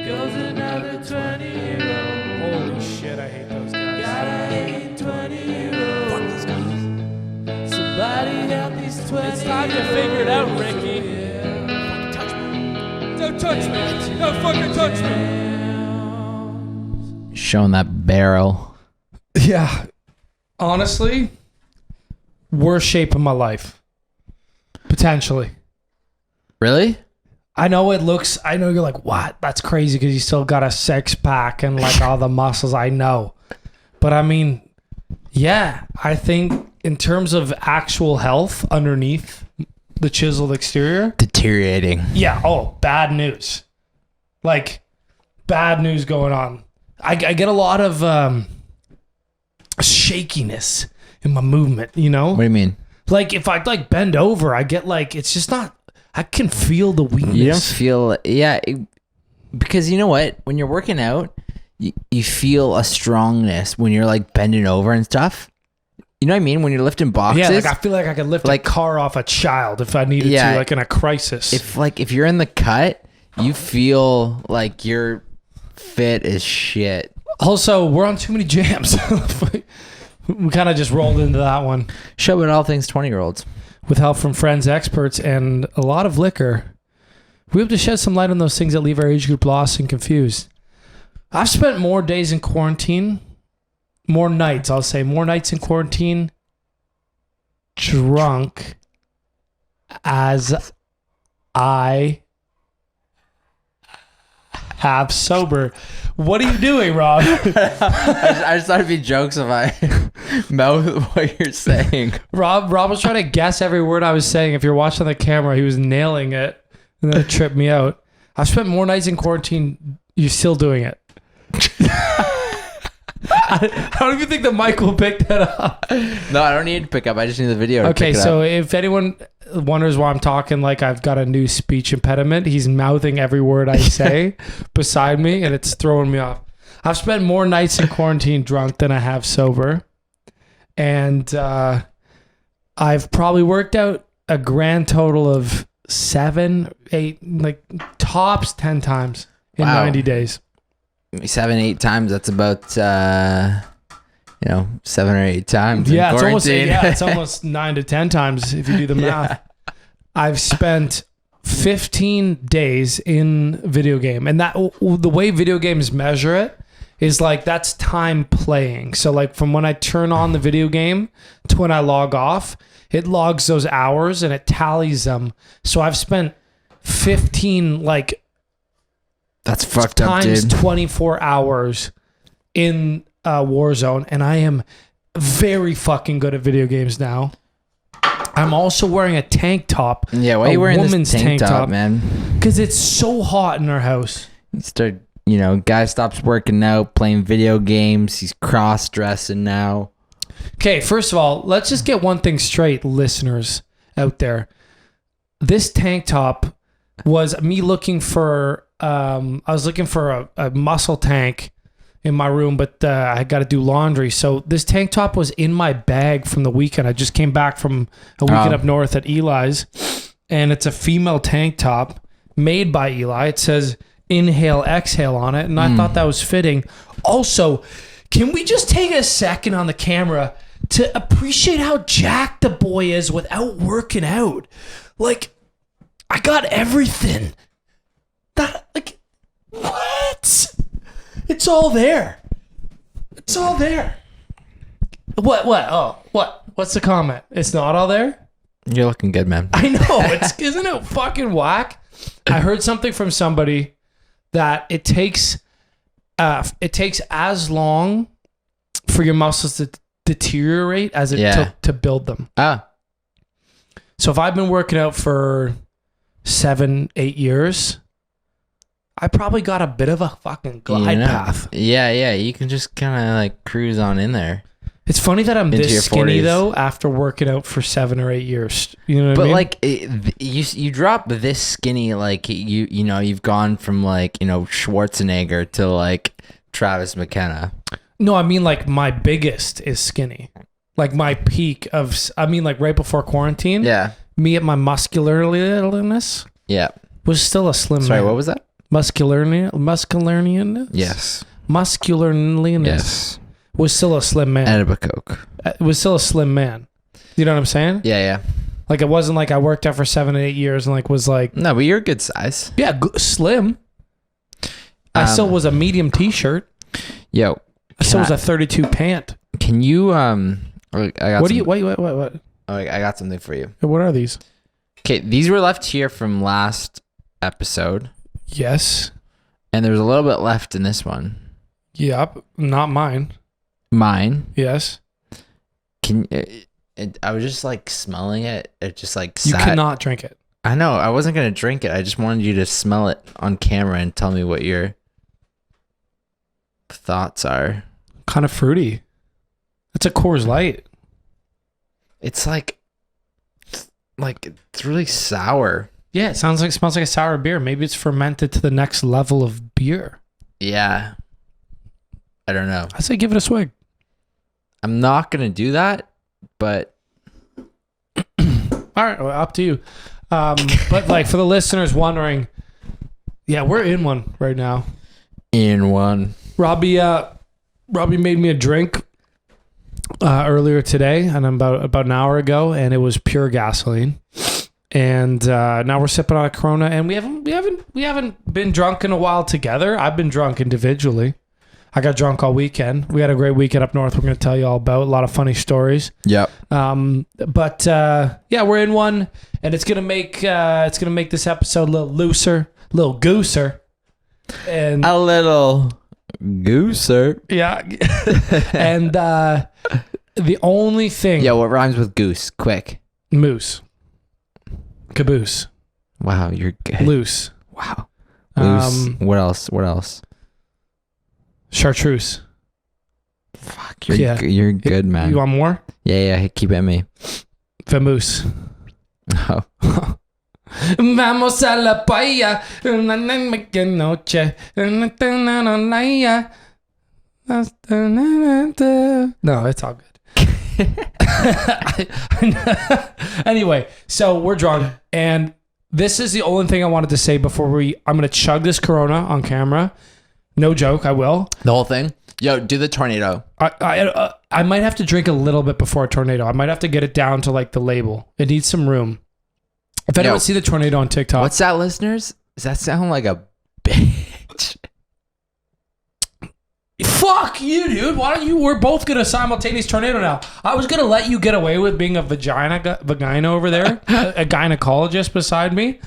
goes another 20-year-old. Holy shit, I hate those guys. Gotta hate 20-year-olds. Fuck those guys. Somebody help these 20-year-olds. It's time to figure it out, Ricky. Don't touch me. Don't fucking touch me. Showing that barrel. Yeah. Honestly, worst shape of my life. Potentially. Really? I know it looks, I know you're like, what? That's crazy because you still got a six pack and like all the muscles. I know. But I mean, yeah, I think in terms of actual health underneath the chiseled exterior. Deteriorating. Yeah. Oh, bad news. Like, bad news going on. I get a lot of shakiness in my movement, you know? What do you mean? Like, if I like bend over, I get like, it's just not, I can feel the weakness. You don't feel, because you know what? When you're working out, you feel a strongness when you're like bending over and stuff. You know what I mean? When you're lifting boxes. Yeah, like I feel like I could lift a car off a child if I needed to, like in a crisis. If you're in the cut, you feel like you're fit as shit. Also, we're on Too Many Jams. We kind of just rolled into that one. Show it all things 20-year-olds. With help from friends, experts, and a lot of liquor. We hope to shed some light on those things that leave our age group lost and confused. I've spent more days in quarantine, more nights in quarantine, drunk as I have sober. What are you doing, Rob? I just thought it'd be jokes if I mouth what you're saying. Rob was trying to guess every word I was saying. If you're watching the camera, he was nailing it, and then it tripped me out. I've spent more nights in quarantine. You're still doing it. I don't even think the mic will pick that up. No, I don't need to pick up. I just need the video to Okay, pick it so up. if anyone wonders why I'm talking like I've got a new speech impediment, he's mouthing every word I say beside me, and it's throwing me off. I've spent more nights in quarantine drunk than I have sober. And I've probably worked out a grand total of 7, 8, like tops 10 times in 90 days. 7, 8 times. That's about 7 or 8 times. Yeah, in quarantine. it's almost 9 to 10 times if you do the math. Yeah. I've spent 15 days in video game, and that the way video games measure it is like that's time playing. So like from when I turn on the video game to when I log off, it logs those hours and it tallies them. So I've spent 15 like. That's fucked up, dude. Times 24 hours in Warzone, and I am very fucking good at video games now. I'm also wearing a tank top. Yeah, why are you wearing this tank top, man? Because it's so hot in our house. Guy stops working out, playing video games. He's cross-dressing now. Okay, first of all, let's just get one thing straight, listeners out there. This tank top was me looking for... I was looking for a muscle tank in my room, but I got to do laundry. So this tank top was in my bag from the weekend. I just came back from a weekend up north at Eli's, and it's a female tank top made by Eli. It says inhale, exhale on it, and I thought that was fitting. Also, can we just take a second on the camera to appreciate how jacked the boy is without working out? Like, I got everything. What? It's all there. It's all there. What? Oh, what? What's the comment? It's not all there? You're looking good, man. I know. Isn't it fucking whack? I heard something from somebody that it takes as long for your muscles to deteriorate as it took to build them. So if I've been working out for 7, 8 years, I probably got a bit of a fucking glide path. Yeah. You can just kind of like cruise on in there. It's funny that I'm this skinny 40s. Though after working out for 7 or 8 years. You know what I mean? But like you drop this skinny, like you've gone from like Schwarzenegger to like Travis McKenna. No, I mean like my biggest is skinny. Like my peak like right before quarantine. Yeah. Me at my muscularness. Yeah. Was still a slim man. Sorry, what was that? muscularness. Yes. Muscularness. Yes. Was still a slim man. Edible Coke. Was still a slim man. You know what I'm saying? Yeah, yeah. Like it wasn't like I worked out for 7 or 8 years and like was like No, but you're a good size. yeah slim. I still was a medium t-shirt. Yo. I still was a 32 pant. Can you I got What do you what? Oh, I got something for you. What are these? Okay, these were left here from last episode. Yes. And there's a little bit left in this one. Yep. Not mine. Mine. Yes. I was just like smelling it. It just like You sat. cannot drink it. I know. I wasn't going to drink it. I just wanted you to smell it on camera and tell me what your thoughts are. Kind of fruity. It's a Coors Light. It's like it's really sour. Yeah, it smells like a sour beer. Maybe it's fermented to the next level of beer. Yeah. I don't know. I say give it a swig. I'm not going to do that, but All right, well, up to you. But like for the listeners wondering, yeah, we're in one right now. in one. Robbie made me a drink earlier today, and about an hour ago, and it was pure gasoline. And now we're sipping on a Corona, and we haven't been drunk in a while together. I've been drunk individually. I got drunk all weekend. We had a great weekend up north. We're going to tell you all about a lot of funny stories. Yep. But yeah, we're in one, and it's gonna make this episode a little looser, a little gooser, and A little gooser. yeah, and the only thing, Yeah, what rhymes with goose? Quick. moose, caboose, Wow, you're good. loose, Wow. Loose. What else? What else? chartreuse. Fuck, you're Yeah. you're good, man. You want more? Yeah, keep at me. Vamoose. Oh. Vamos a la playa, una noche, no, it's all good. Anyway, so we're drunk, and this is the only thing I wanted to say before I'm gonna chug this Corona on camera. No joke, I will. The whole thing? Yo, do the tornado. I might have to drink a little bit before a tornado. I might have to get it down to like the label. It needs some room. If anyone see the tornado on TikTok, What's that, listeners? Does that sound like a bitch? fuck you, dude. Why don't you? We're both gonna simultaneous tornado now. I was gonna let you get away with being a vagina over there, a gynecologist beside me.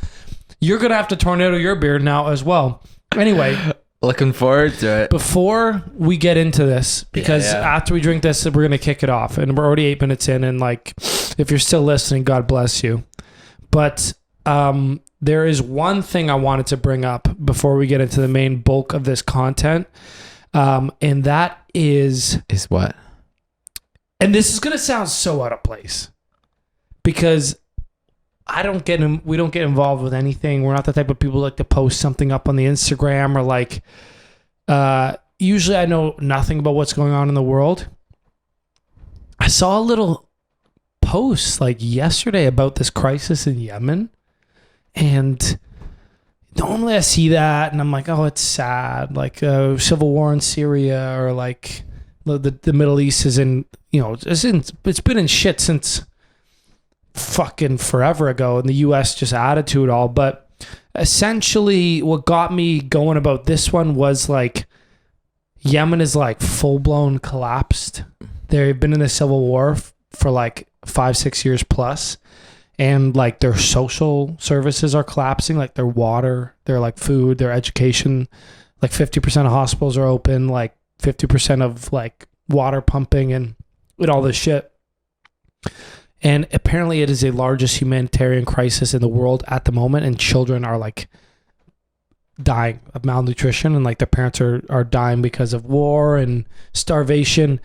You're gonna have to tornado your beard now as well. Anyway. Looking forward to it. Before we get into this, because after we drink this, we're going to kick it off. And we're already 8 minutes in. And like, if you're still listening, God bless you. But there is one thing I wanted to bring up before we get into the main bulk of this content. And that is... Is what? And this is going to sound so out of place. Because... we don't get involved with anything. We're not the type of people like to post something up on the Instagram or like, usually I know nothing about what's going on in the world. I saw a little post like yesterday about this crisis in Yemen, and normally I see that and I'm like, oh, it's sad. Like civil war in Syria, or like the Middle East is in, it's been in shit since fucking forever ago, and the US just added to it all. But essentially what got me going about this one was like Yemen is like full-blown collapsed. They've been in a civil war for like 5-6 years plus, and like their social services are collapsing, like their water, their like food, their education. Like 50% of hospitals are open, like 50% of like water pumping and all this shit. And apparently it is the largest humanitarian crisis in the world at the moment, and children are like dying of malnutrition, and like their parents are dying because of war and starvation.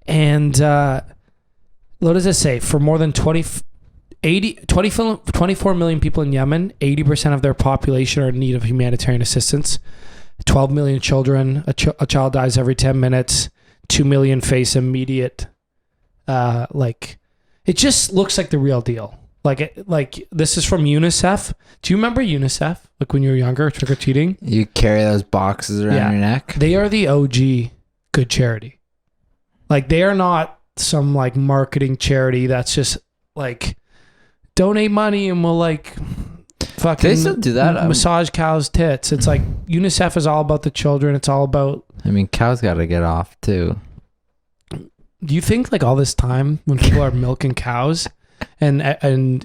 And what does it say? For more than 24 million people in Yemen, 80% of their population are in need of humanitarian assistance. 12 million children, a child dies every 10 minutes. 2 million face immediate, it just looks like the real deal. Like this is from UNICEF. Do you remember UNICEF? Like when you were younger, trick or treating? You carry those boxes around your neck. They are the OG good charity. Like they are not some like marketing charity that's just like donate money and we'll like fucking They still do that. massage cows' tits. It's like UNICEF is all about the children. It's all about. I mean, cows got to get off too. Do you think like all this time when people are milking cows and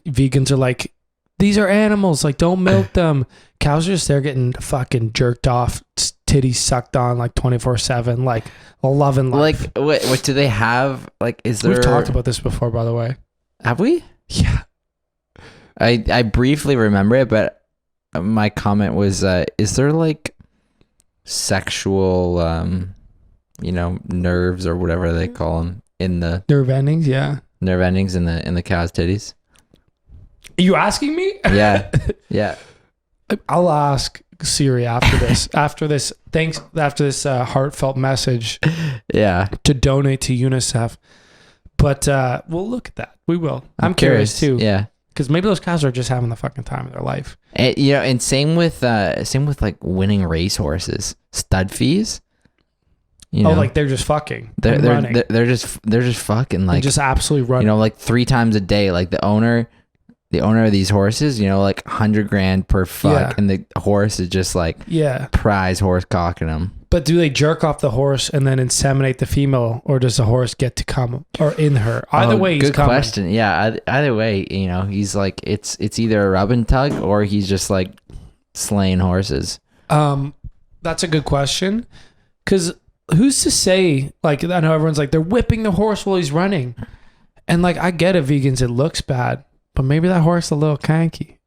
vegans are like, these are animals, like don't milk them. Cows are just there getting fucking jerked off, titties sucked on like 24/7, like loving life. Like what do they have? Like is there? We've talked about this before, by the way. Have we? Yeah. I briefly remember it, but my comment was, is there like sexual, nerves or whatever they call them in the Nerve endings, yeah. nerve endings in the cow's titties? Are you asking me? Yeah, yeah. I'll ask Siri after this. after this heartfelt message. Yeah. To donate to UNICEF. But we'll look at that. We will. I'm curious too. Yeah. Because maybe those cows are just having the fucking time of their life. And, and same with like winning racehorses, stud fees. Like they're just fucking. They're just fucking like and just absolutely running. Like 3 times a day. Like the owner of these horses, like $100,000 per fuck, and the horse is just like prize horse cocking them. But do they jerk off the horse and then inseminate the female, or does the horse get to come or in her? Either way, he's good coming. question. Yeah, either way, he's like it's either a rub and tug or he's just like slaying horses. That's a good question, because who's to say? Like I know everyone's like they're whipping the horse while he's running, and like I get it, vegans, it looks bad, but maybe that horse is a little kanky.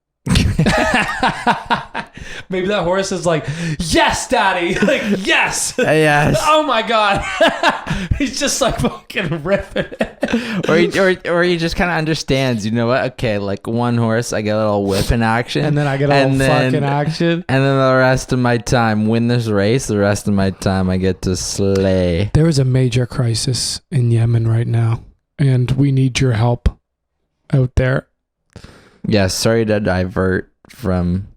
Maybe that horse is like, yes, daddy, like yes, yes. Oh my god, he's just like fucking ripping it. or he just kind of understands. You know what? Okay, like one horse, I get a little whipping action, and then I get a little fucking action, and then the rest of my time, win this race. The rest of my time, I get to slay. There is a major crisis in Yemen right now, and we need your help out there. Yeah, sorry to divert from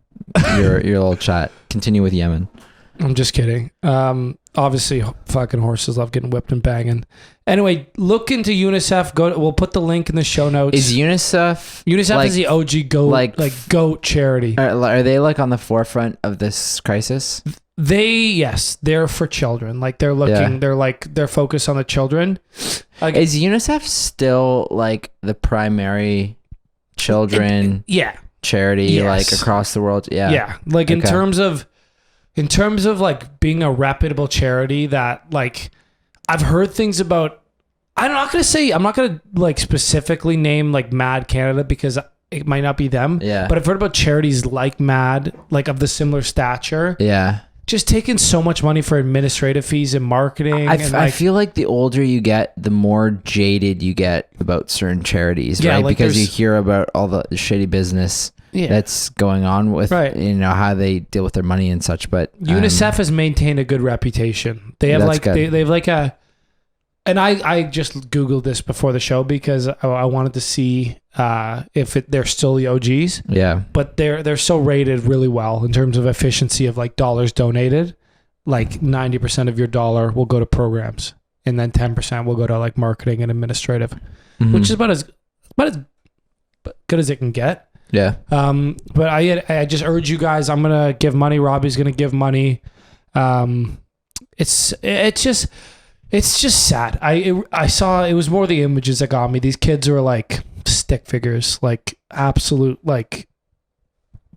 your little chat. Continue with Yemen. I'm just kidding. Obviously, fucking horses love getting whipped and banging. Anyway, look into UNICEF. We'll put the link in the show notes. Is UNICEF? UNICEF like, is the OG goat, goat charity. Are they like on the forefront of this crisis? They're for children. Like they're looking. Yeah. They're focused on the children. Is UNICEF still like the primary children charity like across the world? Like in terms of like being a reputable charity that like I've heard things about. I'm not gonna like specifically name like Mad Canada because it might not be them, but I've heard about charities like Mad, like of the similar stature, just taking so much money for administrative fees and marketing. I feel like the older you get, the more jaded you get about certain charities, right? Like because you hear about all the shitty business that's going on with, how they deal with their money and such. But UNICEF has maintained a good reputation. They have they have like a, and I just Googled this before the show because I wanted to see if they're still the OGs. Yeah. But they're so rated really well in terms of efficiency of like dollars donated. Like 90% of your dollar will go to programs, and then 10% will go to like marketing and administrative, which is about as good as it can get. Yeah. But I just urge you guys. I'm gonna give money. Robbie's gonna give money. It's just sad. I saw it was more the images that got me. These kids are like stick figures, like absolute like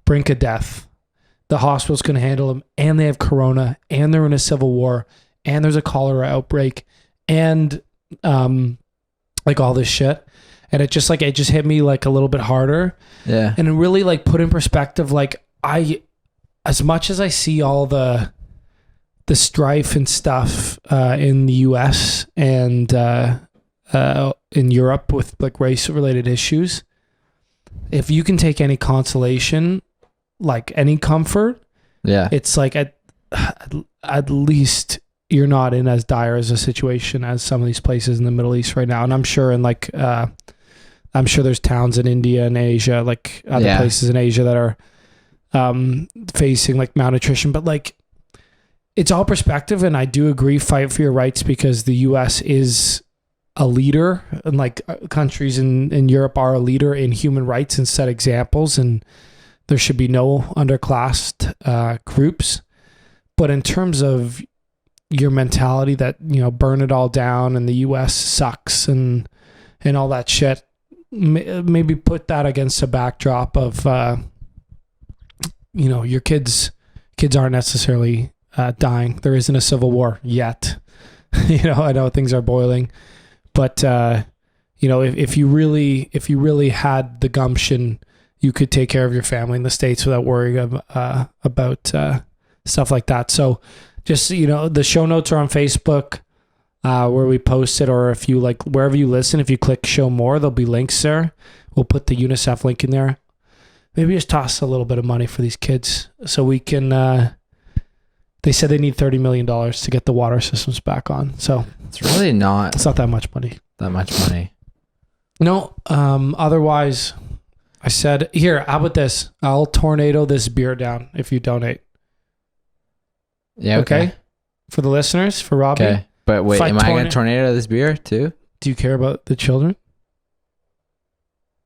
brink of death. The hospital's going to handle them, and they have corona, and they're in a civil war, and there's a cholera outbreak, and like all this shit. And it just hit me like a little bit harder. Yeah. And it really like put in perspective, like as much as I see all the strife and stuff in the US and in Europe with like race related issues, if you can take any consolation, like any comfort, it's like at least you're not in as dire as a situation as some of these places in the Middle East right now. And I'm sure in like I'm sure there's towns in India and Asia, like other places in Asia that are facing like malnutrition, but like it's all perspective. And I do agree, fight for your rights, because the US is a leader, and like countries in Europe are a leader in human rights and set examples, and there should be no underclassed groups. But in terms of your mentality that, you know, burn it all down and the US sucks and all that shit, maybe put that against a backdrop of, you know, your kids aren't necessarily dying. There isn't a civil war yet. You know, I know things are boiling, but you know, if you really had the gumption, you could take care of your family in the States without worrying about stuff like that. So just, you know, the show notes are on Facebook where we post it, or if you like, wherever you listen, if you click show more, there'll be links there. We'll put the UNICEF link in there. Maybe just toss a little bit of money for these kids so we can, they said they need $30 million to get the water systems back on. So it's really not. It's not that much money. No. Otherwise, I said, here, how about this? I'll tornado this beer down if you donate. Yeah. Okay. For the listeners, for Robbie. Okay. But wait, am I going to tornado this beer too? Do you care about the children?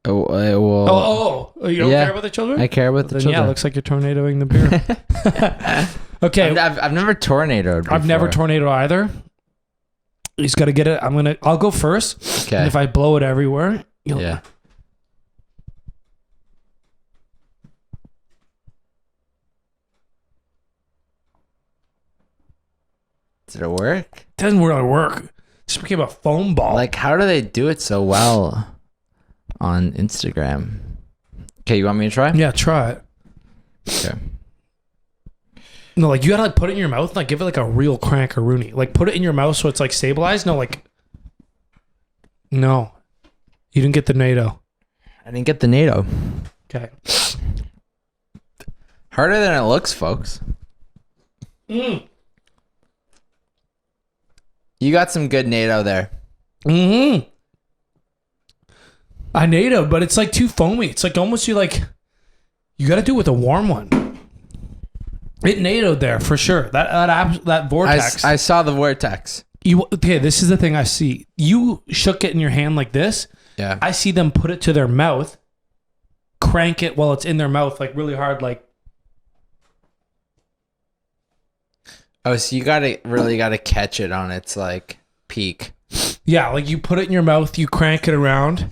Well, you don't care about the children? I care about the children. Yeah, it looks like you're tornadoing the beer. Okay. I've never tornadoed before. I've never tornadoed either. He's got to get it. I'll go first. Okay. And if I blow it everywhere, yeah. Did it work? It doesn't really work. It just became a foam ball. Like, how do they do it so well on Instagram? Okay, you want me to try? Yeah, try it. Okay. No, like you gotta like put it in your mouth and like give it like a real crank-a-rooney. Like put it in your mouth so it's like stabilized. No, you didn't get the NATO. I didn't get the NATO. Okay. Harder than it looks, folks. You got some good NATO there. I NATO'd, but it's like too foamy. It's like almost you got to do it with a warm one. It NATO'd there for sure. That vortex. I saw the vortex. Okay, this is the thing I see. You shook it in your hand like this. Yeah. I see them put it to their mouth, crank it while it's in their mouth, like really hard, like. Oh, so you really gotta catch it on its like peak. Yeah, like you put it in your mouth, you crank it around,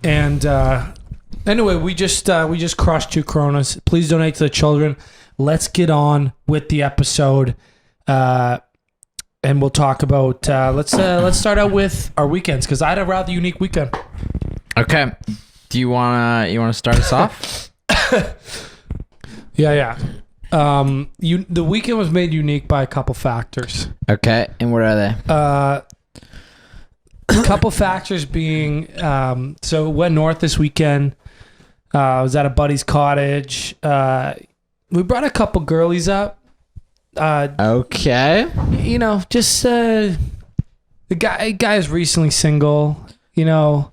and anyway, we just crushed 2 Coronas. Please donate to the children. Let's get on with the episode, and we'll talk about. Let's start out with our weekends, because I had a rather unique weekend. Okay, do you wanna start us off? Yeah. The weekend was made unique by a couple factors. Okay, and what are they? A couple factors being, so went north this weekend. I was at a buddy's cottage. We brought a couple girlies up. Okay. You know, just the guy is recently single. You know,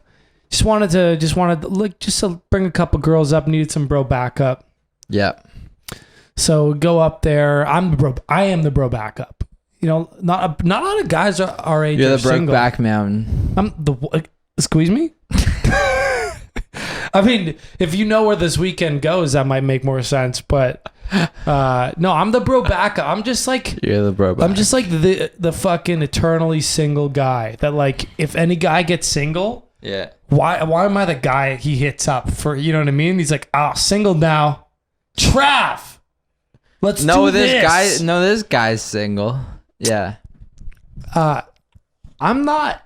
just wanted to look, just to bring a couple girls up. Needed some bro backup. Yep. So go up there. I am the bro backup. You know, not a lot of guys are our age. You're the broke back mountain. I'm the squeeze me. I mean, if you know where this weekend goes, that might make more sense. But no, I'm the bro backup. I'm just like you're the bro backup. I'm just like the fucking eternally single guy. That like, if any guy gets single, yeah. Why am I the guy he hits up for? You know what I mean? He's like, single now. Trav. Let's do this. This guy's single. Yeah. I'm not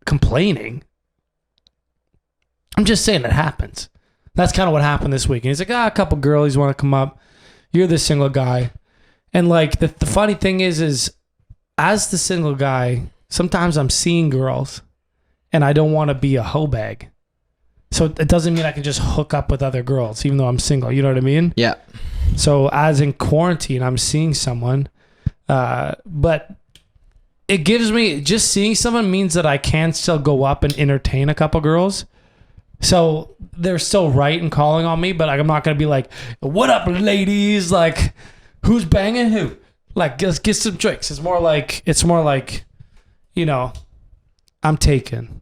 complaining. I'm just saying it happens. That's kind of what happened this week. And he's like, a couple girlies want to come up. You're the single guy. And like the funny thing is as the single guy, sometimes I'm seeing girls and I don't want to be a hoe bag. So it doesn't mean I can just hook up with other girls, even though I'm single. You know what I mean? Yeah. So as in quarantine, I'm seeing someone, but it gives me, just seeing someone means that I can still go up and entertain a couple girls So they're still right in calling on me, but like, I'm not going to be like, what up, ladies? Like, who's banging who? Like, let's get some drinks. It's more like, you know, I'm taken,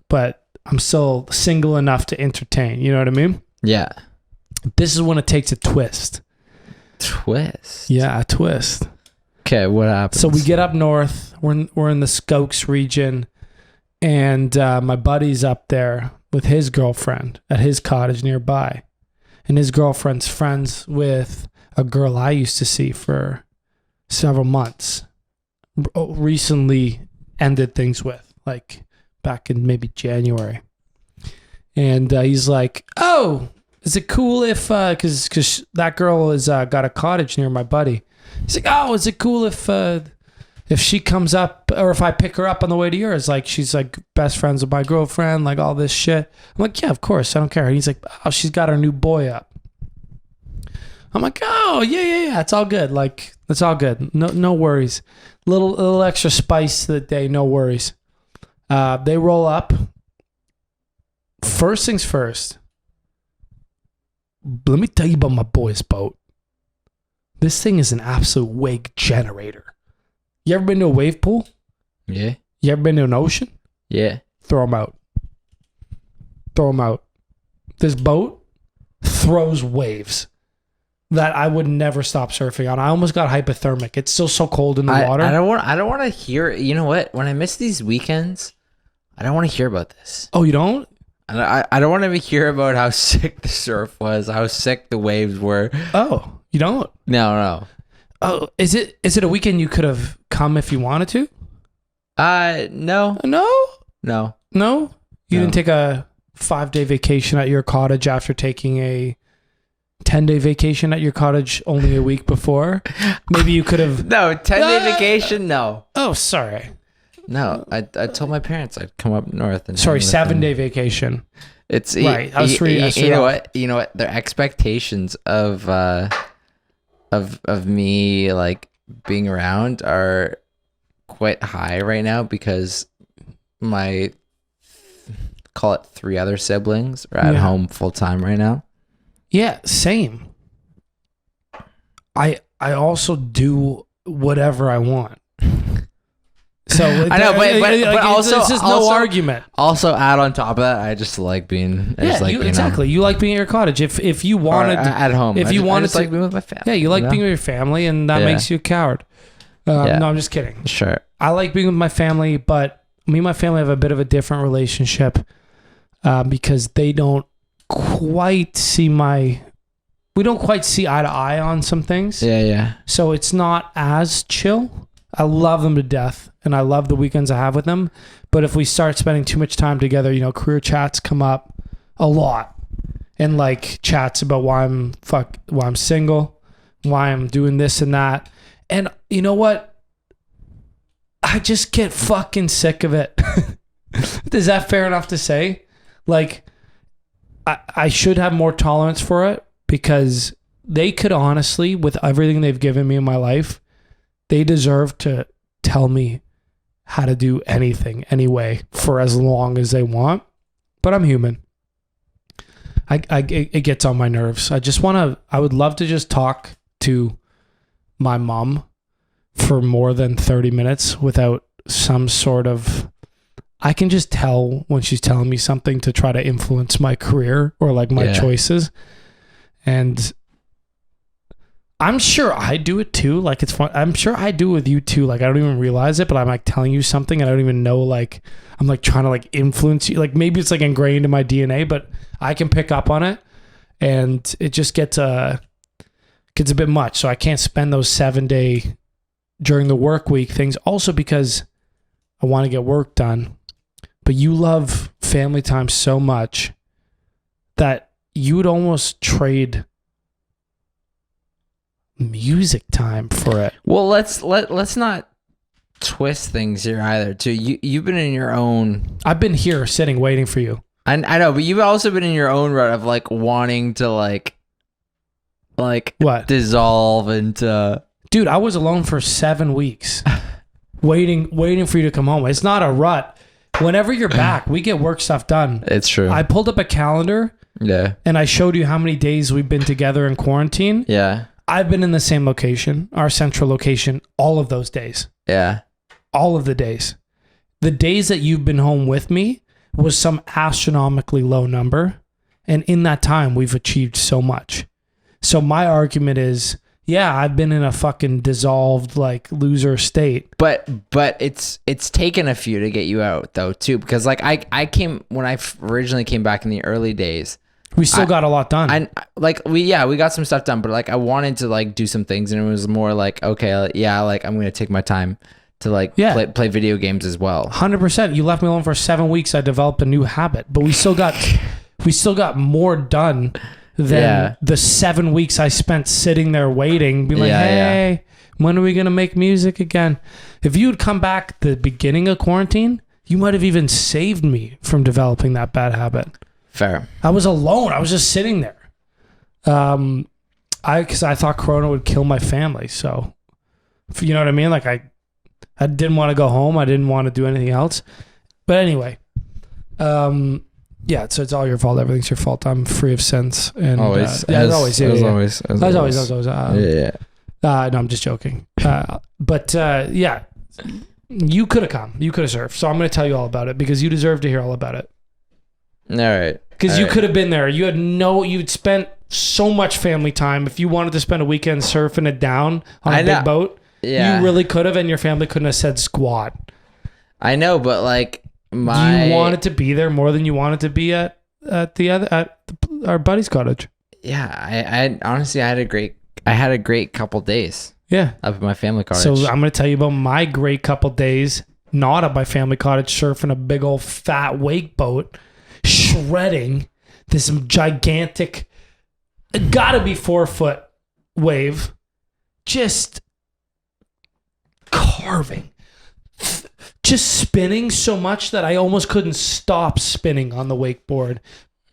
but I'm still single enough to entertain. You know what I mean? Yeah. This is when it takes a twist. Twist? Yeah, a twist. Okay, what happens? So we get up north. We're in the Skokes region, and my buddy's up there with his girlfriend at his cottage nearby. And his girlfriend's friends with a girl I used to see for several months. Recently ended things with, like back in maybe January. And he's like, oh, is it cool if, because that girl has got a cottage near my buddy. He's like, oh, is it cool if she comes up, or if I pick her up on the way to yours? Like, she's like best friends with my girlfriend, like all this shit. I'm like, yeah, of course, I don't care. And he's like, oh, she's got her new boy up. I'm like, oh, yeah, it's all good. Like, it's all good. No worries. Little extra spice to the day, no worries. They roll up. First things first. Let me tell you about my boy's boat. This thing is an absolute wake generator. You ever been to a wave pool? Yeah. You ever been to an ocean? Yeah. Throw them out. This boat throws waves that I would never stop surfing on. I almost got hypothermic. It's still so cold in the water. I don't want to hear. You know what? When I miss these weekends, I don't want to hear about this. Oh, you don't? I don't want to hear about how sick the surf was, how sick the waves were. Oh, you don't? No. Oh, is it a weekend you could have come if you wanted to? No. No? You didn't take a 5-day vacation at your cottage after taking a 10-day vacation at your cottage only a week before? Maybe you could have... No, 10-day vacation, no. Oh, sorry. No, I told my parents I'd come up north and... Sorry, 7-day vacation. It's... Right, I was free. You know what? Their expectations of me, like, being around are quite high right now because my... call it 3 other siblings are at home full-time right now. Yeah, same. I also do whatever I want. So I know, but also this is no argument. Also, add on top of that, I just like being. Exactly. You like being at your cottage. If you wanted at home, if you wanted to, like being with my family. Yeah, you like being with your family, and that makes you a coward. No, I'm just kidding. Sure. I like being with my family, but me and my family have a bit of a different relationship because they don't quite see we don't quite see eye to eye on some things. Yeah. So it's not as chill. I love them to death, and I love the weekends I have with them. But if we start spending too much time together, career chats come up a lot, and like chats about why I'm single, why I'm doing this and that. And you know what? I just get fucking sick of it. Is that fair enough to say? Like, I should have more tolerance for it because they could honestly, with everything they've given me in my life, they deserve to tell me how to do anything anyway for as long as they want. But I'm human. It gets on my nerves. I would love to just talk to my mom for more than 30 minutes without some sort of... I can just tell when she's telling me something to try to influence my career or like my choices. And I'm sure I do it too. Like, it's fun. I'm sure I do it with you too. Like, I don't even realize it, but I'm like telling you something and I don't even know, like, I'm like trying to like influence you. Like, maybe it's like ingrained in my DNA, but I can pick up on it and it just gets a bit much. So I can't spend those 7-day during the work week things, also because I want to get work done. But you love family time so much that you would almost trade music time for it. Well, let's not twist things here either. Too, you've been in your own. I've been here sitting waiting for you. I know, but you've also been in your own rut of like wanting to like what? Dissolve into. Dude, I was alone for 7 weeks, waiting for you to come home. It's not a rut. whenever you're back, we get work stuff done. It's true. I pulled up a calendar. Yeah. And I showed you how many days we've been together in quarantine. Yeah. I've been in the same location, our central location, all of those days. Yeah. All of the days. The days that you've been home with me was some astronomically low number. And in that time, we've achieved so much. So my argument is, yeah, I've been in a fucking dissolved, like, loser state. But it's taken a few to get you out, though, too. Because, like, I came, when I originally came back in the early days, we still got a lot done. We got some stuff done, but, like, I wanted to, like, do some things. And it was more like, okay, yeah, like, I'm going to take my time to, like, play video games as well. 100%. You left me alone for 7 weeks. I developed a new habit. But we still got more done than the 7 weeks I spent sitting there waiting, being like, hey, when are we going to make music again? If you had come back at the beginning of quarantine, you might have even saved me from developing that bad habit. Fair. I was alone. I was just sitting there. Because I thought Corona would kill my family. So, you know what I mean? Like, I didn't want to go home. I didn't want to do anything else. But anyway, yeah, so it's all your fault. Everything's your fault. I'm free of sins. And always. As always. As always. No, I'm just joking. But yeah, you could have come. You could have served. So I'm going to tell you all about it because you deserve to hear all about it. All right. Because you could have been there. You'd spent so much family time. If you wanted to spend a weekend surfing it down on a big boat, you really could have, and your family couldn't have said squat. I know, but like do you want it to be there more than you wanted to be at our buddy's cottage? Yeah, I honestly I had a great couple days. Yeah, up at my family cottage. So I'm going to tell you about my great couple days, not at my family cottage, surfing a big old fat wake boat, shredding this gigantic, gotta be 4-foot wave, just carving, just spinning so much that I almost couldn't stop spinning on the wakeboard.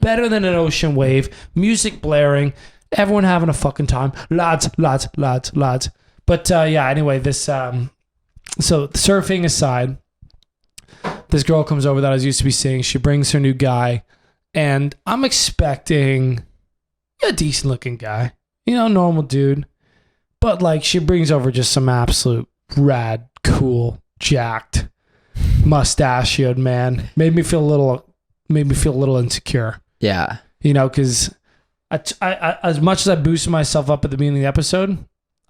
Better than an ocean wave, music blaring, everyone having a fucking time, lads. But yeah, anyway, this so surfing aside, this girl comes over that I was used to be seeing. She brings her new guy, and I'm expecting a decent looking guy, normal dude. But like, she brings over just some absolute rad, cool, jacked, mustachioed man. Made me feel a little insecure. Yeah, because I as much as I boosted myself up at the beginning of the episode,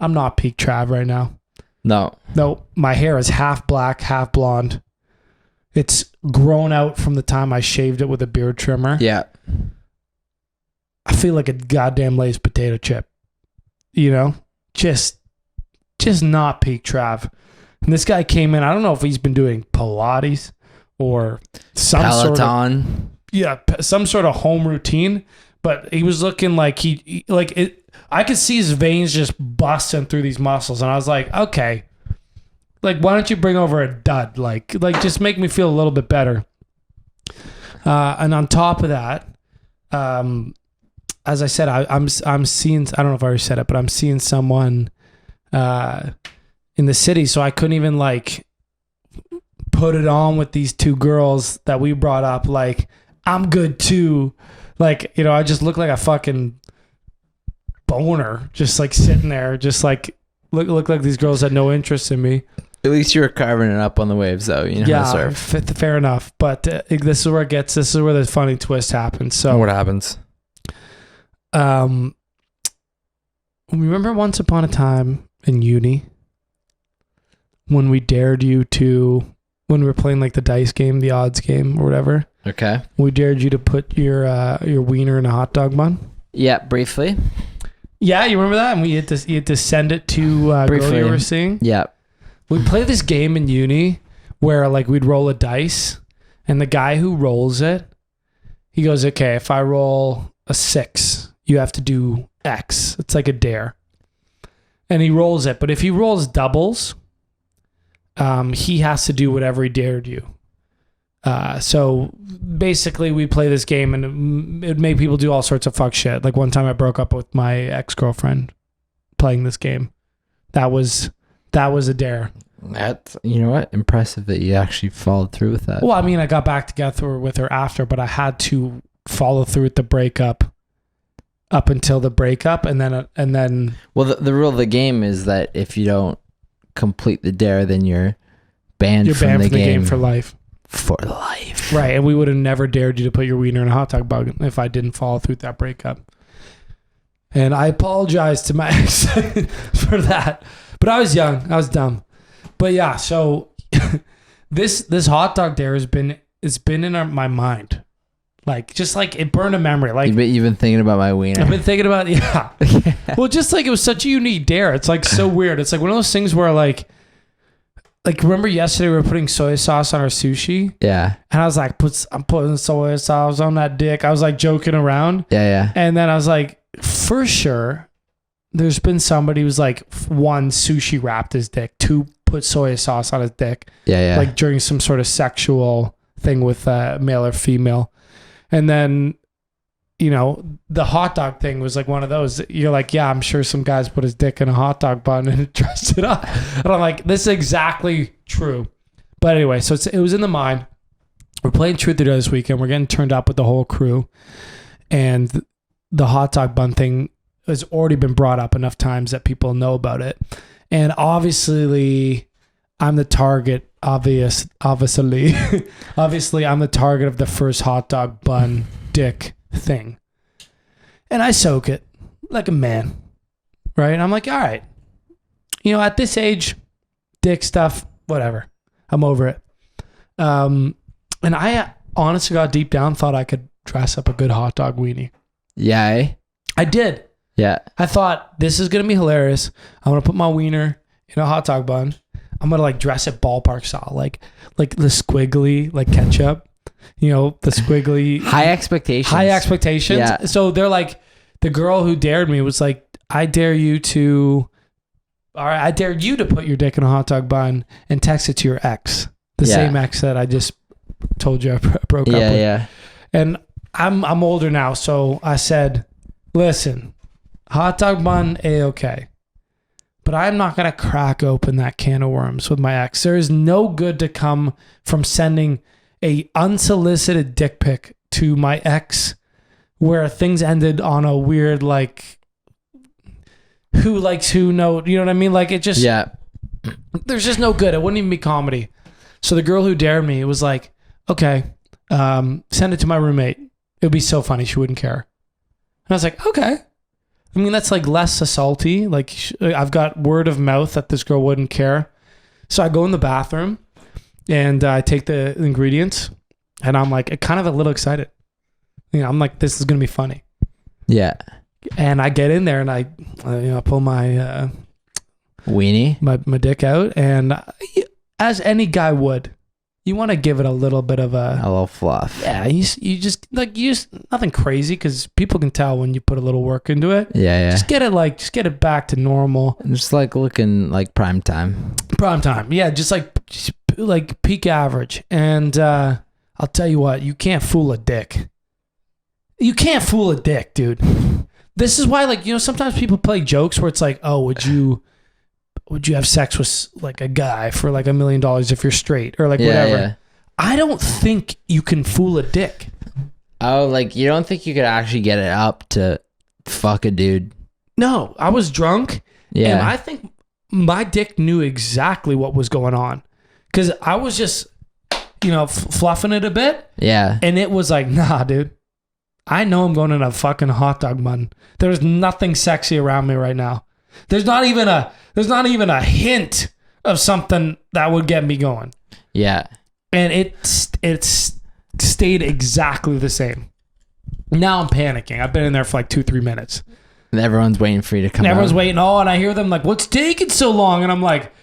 I'm not peak Trav right now. No, my hair is half black, half blonde. It's grown out from the time I shaved it with a beard trimmer. Yeah. I feel like a goddamn Lay's potato chip. Just not peak Trav. And this guy came in, I don't know if he's been doing Pilates or some Peloton. Some sort of home routine, but he was looking like I could see his veins just busting through these muscles, and I was like, okay, like, why don't you bring over a dud? Like just make me feel a little bit better. And on top of that, as I said, I'm seeing, I don't know if I already said it, but I'm seeing someone in the city, so I couldn't even like put it on with these two girls that we brought up. Like, I'm good too. Like, I just look like a fucking boner, just like sitting there, just like look like these girls had no interest in me. At least you were carving it up on the waves, though. How to surf. Fair enough. But this is where this is where the funny twist happens. So what happens? Remember once upon a time in uni when we dared you to, when we were playing like the dice game, the odds game or whatever. Okay. We dared you to put your wiener in a hot dog bun. Yeah, briefly. Yeah, you remember that? And you had to send it to a girl you were seeing. Yeah. We play this game in uni where like we'd roll a dice, and the guy who rolls it, he goes, okay, if I roll a 6, you have to do X. It's like a dare. And he rolls it. But if he rolls doubles, he has to do whatever he dared you. So basically we play this game, and it made people do all sorts of fuck shit. Like one time I broke up with my ex-girlfriend playing this game. That was a dare. That's, you know what? Impressive that you actually followed through with that. Well, I mean, I got back together with her after, but I had to follow through with the breakup up until the breakup. And then. Well, the rule of the game is that if you don't complete the dare, then you're banned from the game for life. For life. Right. And we would have never dared you to put your wiener in a hot dog bun if I didn't follow through with that breakup. And I apologize to my ex for that. But I was young. I was dumb. But yeah, so this hot dog dare has been in my mind. Like, just like it burned a memory. Like, you've been thinking about my wiener. I've been thinking about, yeah. Well, just like it was such a unique dare. It's like so weird. It's like one of those things where like remember yesterday we were putting soy sauce on our sushi? Yeah. And I was like, I'm putting soy sauce on that dick. I was like joking around. Yeah. And then I was like, for sure, there's been somebody who's like, one, sushi wrapped his dick, two, put soy sauce on his dick. Yeah. Like during some sort of sexual thing with male or female. And then, you know, the hot dog thing was like one of those. You're like, yeah, I'm sure some guys put his dick in a hot dog bun and dressed it up. And I'm like, this is exactly true. But anyway, so it was in the mind. We're playing Truth or Dare this weekend. We're getting turned up with the whole crew. And the hot dog bun thing has already been brought up enough times that people know about it. And obviously, I'm the target. Obviously, I'm the target of the first hot dog bun dick thing. And I soak it like a man, right? And I'm like, all right, you know, at this age, dick stuff, whatever. I'm over it. And I honestly got deep down, thought I could dress up a good hot dog weenie. Yeah. Eh? I did. Yeah. I thought this is going to be hilarious. I'm going to put my wiener in a hot dog bun. I'm going to like dress it ballpark style, like the squiggly, like ketchup, you know, the squiggly. High expectations. Yeah. So they're like, the girl who dared me was like, I dare you to put your dick in a hot dog bun and text it to your ex. The same ex that I just told you I broke up with. Yeah. And I'm older now. So I said, listen, hot dog bun, A-okay. But I'm not going to crack open that can of worms with my ex. There is no good to come from sending a unsolicited dick pic to my ex where things ended on a weird, like, who likes who note. You know what I mean? Like, it just, there's just no good. It wouldn't even be comedy. So the girl who dared me was like, okay, send it to my roommate. It would be so funny. She wouldn't care. And I was like, okay. I mean, that's like less assaulty. Like, I've got word of mouth that this girl wouldn't care. So I go in the bathroom and I take the ingredients and I'm like, kind of a little excited. You know, I'm like, this is going to be funny. Yeah. And I get in there and I pull my weenie, my dick out. And as any guy would, you want to give it a little bit of a little fluff. Yeah, you just nothing crazy because people can tell when you put a little work into it. Yeah. Just get it back to normal. Just like looking like prime time. Prime time, yeah, just like peak average. And I'll tell you what, you can't fool a dick. You can't fool a dick, dude. This is why, like, you know, sometimes people play jokes where it's like, oh, would you have sex with like a guy for like $1 million if you're straight or like whatever? Yeah. I don't think you can fool a dick. Oh, like you don't think you could actually get it up to fuck a dude? No, I was drunk. Yeah. And I think my dick knew exactly what was going on because I was just, you know, fluffing it a bit. Yeah. And it was like, nah, dude. I know I'm going in a fucking hot dog bun. There's nothing sexy around me right now. There's not even a hint of something that would get me going. Yeah. And it stayed exactly the same. Now I'm panicking. I've been in there for like 2-3 minutes. And everyone's waiting for you to come out. Everyone's waiting. Oh, and I hear them like, what's taking so long? And I'm like,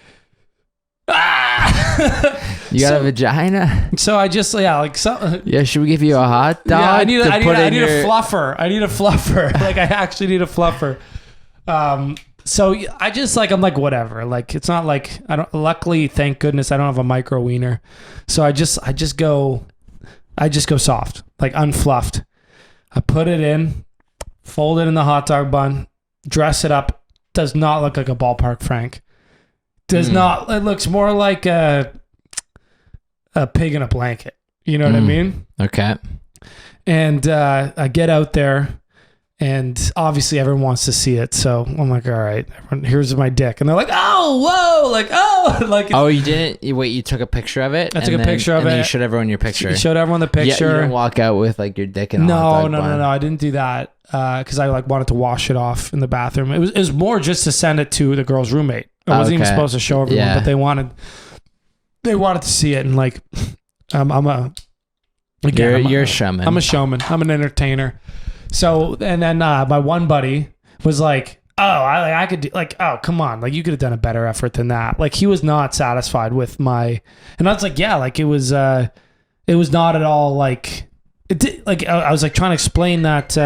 ah! You got a vagina? So I just, should we give you a hot dog? Yeah, I need a fluffer. I need a fluffer. Like, I actually need a fluffer. So I just I'm like, whatever. Like, it's not like luckily, thank goodness I don't have a micro wiener. So I just go soft, like unfluffed. I put it in, fold it in the hot dog bun, dress it up. Does not look like a ballpark Frank. Does not. It looks more like a pig in a blanket. You know what I mean? Okay. And I get out there, and obviously everyone wants to see it. So I'm like, all right, here's my dick. And they're like, oh, whoa, like, oh. Like, oh, you didn't? Wait, you took a picture of it? I took a picture of it. And you showed everyone your picture? You showed everyone the picture. Yeah, you didn't walk out with like your dick in a hot dog bun. No, I didn't do that because I like wanted to wash it off in the bathroom. It was more just to send it to the girl's roommate. I wasn't even supposed to show everyone, but they wanted to see it. And like, you're a showman. I'm a showman. I'm an entertainer. So, and then my one buddy was like, oh, I could do, like, oh, come on. Like, you could have done a better effort than that. Like, he was not satisfied with my, and I was like, yeah, like, it was not at all like, it did, like, I was like trying to explain that,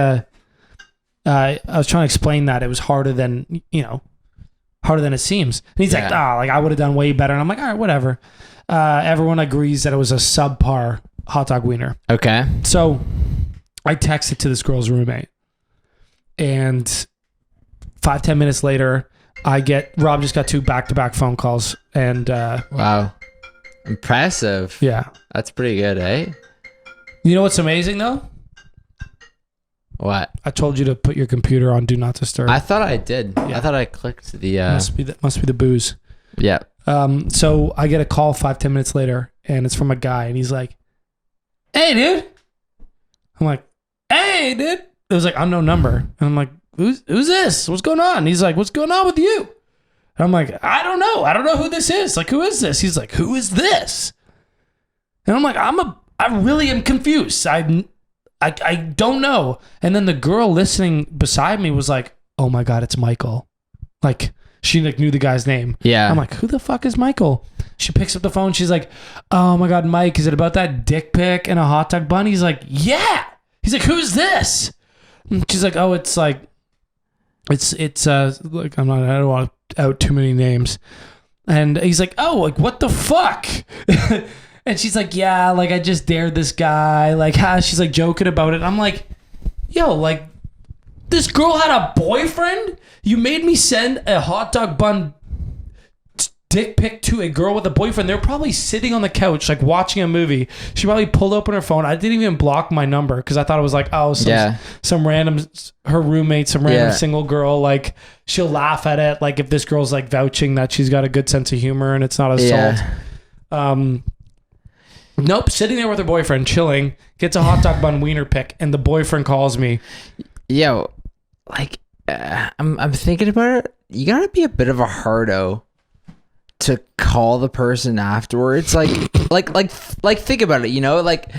it was harder than it seems. And he's like, like, I would have done way better. And I'm like, all right, whatever. Everyone agrees that it was a subpar hot dog wiener. Okay. So I texted to this girl's roommate, and 5-10 minutes later, Rob just got 2 back-to-back phone calls, and wow, impressive. Yeah, that's pretty good, eh? You know what's amazing though? What? I told you to put your computer on Do Not Disturb. I thought I did. Yeah. I thought I clicked the. Must be the booze. Yeah. So I get a call 5-10 minutes later, and it's from a guy, and he's like, "Hey, dude." I'm like, "Hey, dude." It was like unknown number, and I'm like, "Who's this? What's going on?" And he's like, "What's going on with you?" And I'm like, "I don't know. I don't know who this is. Like, who is this?" He's like, "Who is this?" And I'm like, I really am confused. I don't know. And then the girl listening beside me was like, "Oh my God, it's Michael." Like, she like knew the guy's name. Yeah. I'm like, who the fuck is Michael? She picks up the phone. She's like, "Oh my God, Mike, is it about that dick pic and a hot dog bun?" He's like, "Yeah." He's like, "Who's this?" And she's like, "Oh, it's like, it's like, I don't want to out too many names." And he's like, "Oh, like what the fuck?" And she's like, "Yeah, like I just dared this guy." Like, she's like joking about it. I'm like, yo, like this girl had a boyfriend? You made me send a hot dog bun dick pic to a girl with a boyfriend. They're probably sitting on the couch, like watching a movie. She probably pulled open her phone. I didn't even block my number because I thought it was like, oh, some random, her roommate, some random single girl. Like, she'll laugh at it. Like, if this girl's like vouching that she's got a good sense of humor and it's not assault. Nope. Sitting there with her boyfriend, chilling, gets a hot dog bun wiener pic, and the boyfriend calls me. Yo, like, I'm thinking about it. You gotta be a bit of a hardo to call the person afterwards. Like think about it, you know, like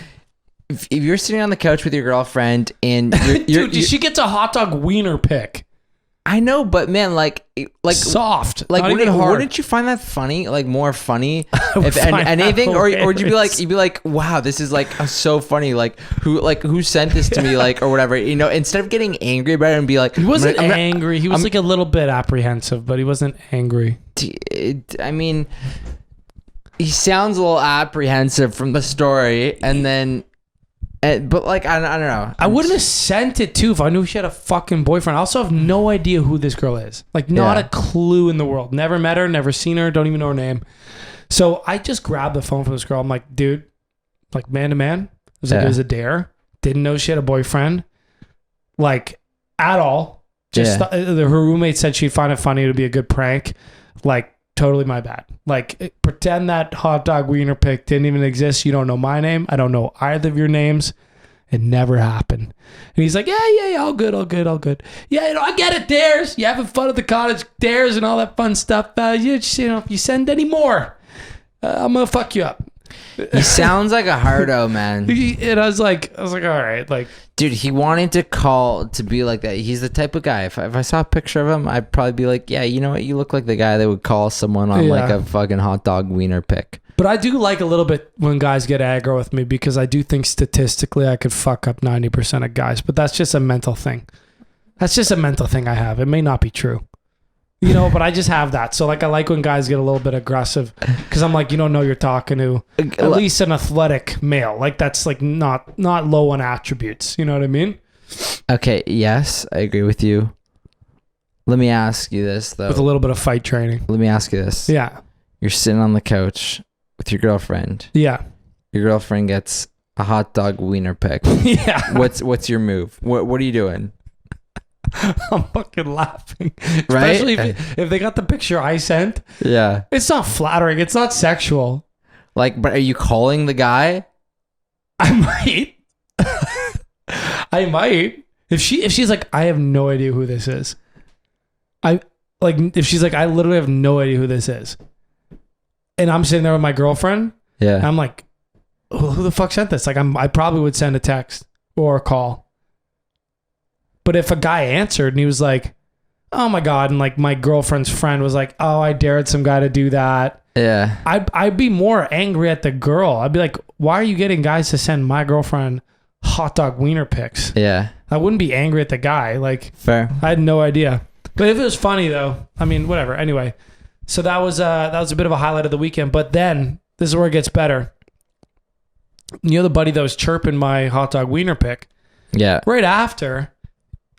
if you're sitting on the couch with your girlfriend and dude, she gets a hot dog wiener pic. I know, but man, like soft, like not even hard. Wouldn't you find that funny, like more funny, if anything, or you'd be like, wow, this is like so funny, like who sent this to me, like, or whatever, you know, instead of getting angry about it and be like, he wasn't angry, he was like a little bit apprehensive, but he wasn't angry. I mean, he sounds a little apprehensive from the story, and then. But like I don't know. I wouldn't have sent it too if I knew she had a fucking boyfriend. I also have no idea who this girl is. Like, not a clue in the world. Never met her, never seen her, don't even know her name. So I just grabbed the phone from this girl. I'm like, dude, like man to man. It was a dare. Didn't know she had a boyfriend, like at all. Just her roommate said she'd find it funny. It would be a good prank. Like, totally my bad. Like, pretend that hot dog wiener pic didn't even exist. You don't know my name. I don't know either of your names. It never happened. And he's like, yeah, all good. Yeah, you know, I get it, dares. You having fun at the cottage, dares and all that fun stuff. If you send any more, I'm gonna fuck you up. He sounds like a hardo, man. And I was like, all right, like, dude, he wanted to call to be like that. He's the type of guy. If I saw a picture of him, I'd probably be like, yeah, you know what? You look like the guy that would call someone on like a fucking hot dog wiener pic. But I do like a little bit when guys get aggro with me because I do think statistically I could fuck up 90% of guys. But that's just a mental thing. That's just a mental thing I have. It may not be true. You know, but I just have that. So, like, I like when guys get a little bit aggressive because I'm like, you don't know you're talking to at least an athletic male. Like, that's like not low on attributes. You know what I mean? Okay. Yes, I agree with you. Let me ask you this though. With a little bit of fight training. Let me ask you this. Yeah. You're sitting on the couch with your girlfriend. Yeah. Your girlfriend gets a hot dog wiener pic. Yeah. What's your move? What are you doing? I'm fucking laughing. Right? Especially if they got the picture I sent. Yeah. It's not flattering. It's not sexual. Like, but are you calling the guy? I might. I might. If she's like, I have no idea who this is. If she's like, I literally have no idea who this is. And I'm sitting there with my girlfriend. Yeah. And I'm like, who the fuck sent this? Like, I probably would send a text or a call. But if a guy answered and he was like, oh my God, and like my girlfriend's friend was like, oh, I dared some guy to do that. Yeah. I'd be more angry at the girl. I'd be like, why are you getting guys to send my girlfriend hot dog wiener pics? Yeah. I wouldn't be angry at the guy. Like, fair. I had no idea. But if it was funny though, I mean, whatever. Anyway, so that was a bit of a highlight of the weekend. But then this is where it gets better. You know the buddy that was chirping my hot dog wiener pic? Yeah. Right after,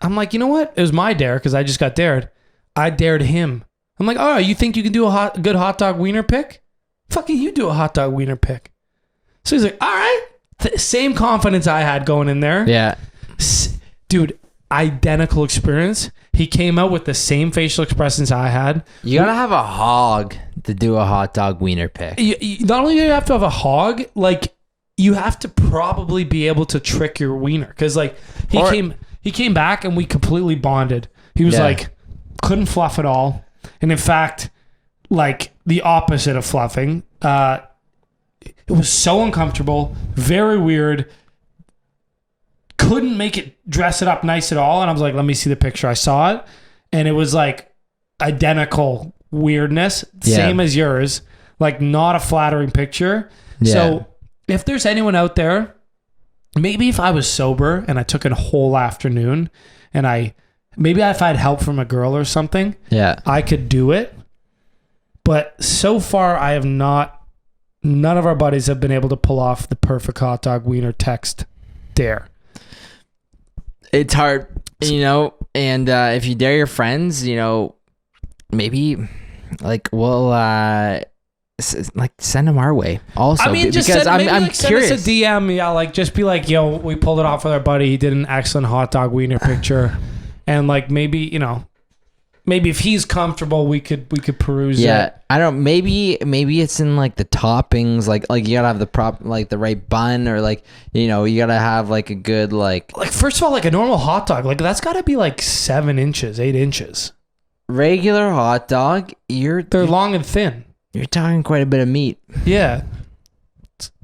I'm like, you know what? It was my dare because I just got dared. I dared him. I'm like, oh, you think you can do a good hot dog wiener pic? Fucking you do a hot dog wiener pic. So he's like, all right. Same confidence I had going in there. Yeah. Dude, identical experience. He came out with the same facial expressions I had. You gotta have a hog to do a hot dog wiener pic. Not only do you have to have a hog, like you have to probably be able to trick your wiener. Because like he came back and we completely bonded. He was like, couldn't fluff at all. And in fact, like the opposite of fluffing. It was so uncomfortable, very weird. Couldn't make it dress it up nice at all. And I was like, let me see the picture. I saw it. And it was like identical weirdness. Same as yours. Like not a flattering picture. Yeah. So if there's anyone out there, maybe if I was sober and I took a whole afternoon and maybe if I had help from a girl or something, I could do it. But so far I have none of our buddies have been able to pull off the perfect hot dog wiener text dare. It's hard, and if you dare your friends, maybe like we'll send them our way also. I mean, just because I'm curious. Send us a DM, just be like, yo, we pulled it off with our buddy. He did an excellent hot dog wiener picture, and like maybe if he's comfortable, we could peruse it. Yeah, I don't. Maybe it's in like the toppings, like you gotta have the right bun, or like you gotta have like a good like first of all, like a normal hot dog, like that's gotta be like 7 inches, 8 inches. Regular hot dog, they're long and thin. You're talking quite a bit of meat. Yeah.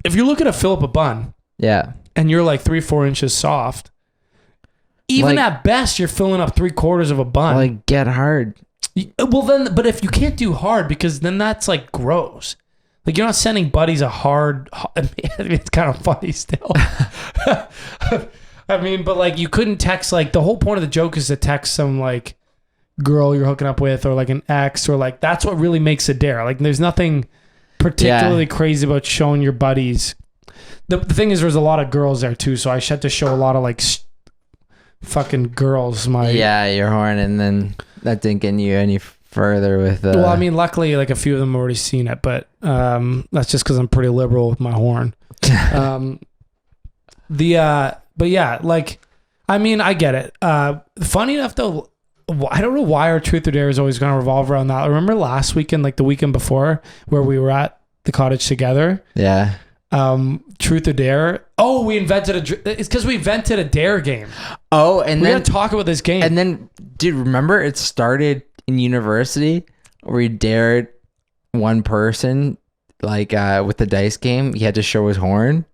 If you're looking to fill up a bun, and you're like 3-4 inches soft. Even at best, you're filling up 3/4 of a bun. Like, get hard. Well, then, but if you can't do hard, because then that's like gross. Like, you're not sending buddies a hard. I mean, it's kind of funny still. I mean, but like, you couldn't text. Like, the whole point of the joke is to text some like girl you're hooking up with, or like an ex, or like that's what really makes a dare. Like, there's nothing particularly crazy about showing your buddies. The thing is, there's a lot of girls there too, so I had to show a lot of like. Fucking girls, your horn, and then that didn't get you any further with. Well, I mean, luckily, like a few of them have already seen it, but that's just because I'm pretty liberal with my horn. But yeah, like, I mean, I get it. Funny enough, though, I don't know why our truth or dare is always going to revolve around that. I remember last weekend, like the weekend before, where we were at the cottage together. Yeah. Truth or dare. Oh, we invented it's because we invented a dare game. Oh, and we had to talk about this game. And then, dude, remember it started in university where we dared one person, like with the dice game. He had to show his horn.